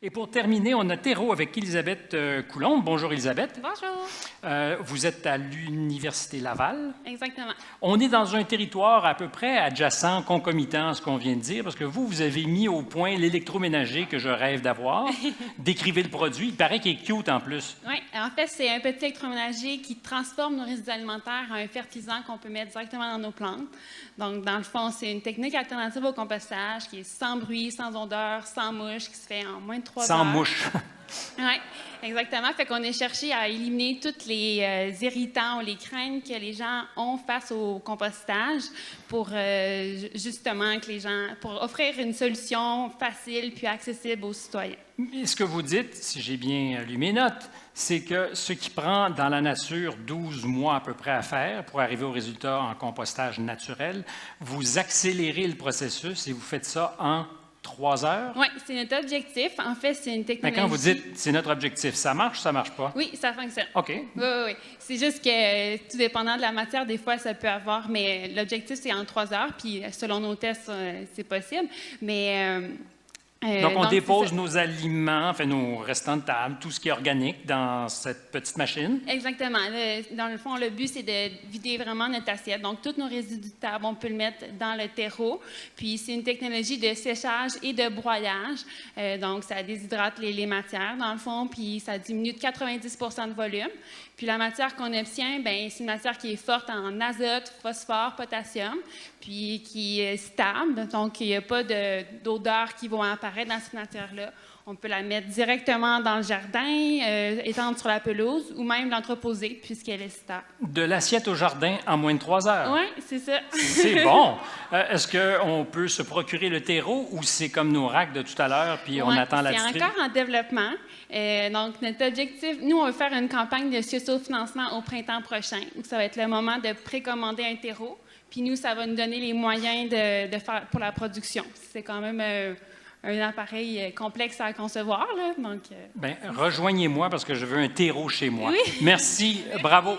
Et pour terminer, on a terreau avec Élisabeth Coulombe. Bonjour Élisabeth. Bonjour. Vous êtes à l'Université Laval. Exactement. On est dans un territoire à peu près adjacent, concomitant à ce qu'on vient de dire, parce que vous avez mis au point l'électroménager que je rêve d'avoir. Décrivez le produit. Il paraît qu'il est cute en plus. Oui, en fait, c'est un petit électroménager qui transforme nos résidus alimentaires en un fertilisant qu'on peut mettre directement dans nos plantes. Donc, dans le fond, c'est une technique alternative au compostage qui est sans bruit, sans odeur, sans mouche, qui se fait en moins de 3 heures. Sans mouche. Oui, exactement. Fait qu'on a cherché à éliminer tous les irritants ou les craintes que les gens ont face au compostage pour justement que les gens, pour offrir une solution facile puis accessible aux citoyens. Et ce que vous dites, si j'ai bien lu mes notes, c'est que ce qui prend dans la nature 12 mois à peu près à faire pour arriver au résultat en compostage naturel, vous accélérez le processus et vous faites ça en 3 heures? Oui, c'est notre objectif. En fait, c'est une technologie... Mais quand vous dites « c'est notre objectif », ça marche ou ça ne marche pas? Oui, ça fonctionne. OK. Oui. C'est juste que, tout dépendant de la matière, des fois, ça peut avoir... Mais l'objectif, c'est en 3 heures, puis selon nos tests, c'est possible. Mais... Donc, on dépose nos aliments, enfin, nos restants de table, tout ce qui est organique dans cette petite machine. Exactement. Dans le fond, le but, c'est de vider vraiment notre assiette. Donc, tous nos résidus de table, on peut le mettre dans le terreau. Puis, c'est une technologie de séchage et de broyage. Donc, ça déshydrate les matières, dans le fond, puis ça diminue de 90 % de volume. Puis, la matière qu'on obtient, bien, c'est une matière qui est forte en azote, phosphore, potassium, puis qui est stable. Donc, il n'y a pas d'odeur qui va apparaître dans cette matière-là. On peut la mettre directement dans le jardin, étendre sur la pelouse, ou même l'entreposer, puisqu'elle est stable. De l'assiette au jardin en moins de 3 heures? Oui, c'est ça. C'est bon! Est-ce qu'on peut se procurer le terreau ou c'est comme nos racks de tout à l'heure, puis on attend la distribution? C'est encore en développement. Donc, notre objectif, nous, on veut faire une campagne de socio-financement au printemps prochain, où ça va être le moment de précommander un terreau. Puis nous, ça va nous donner les moyens de faire pour la production. C'est quand même un appareil complexe à concevoir, là. Donc, Bien, rejoignez-moi parce que je veux un terreau chez moi. Oui. Merci, bravo.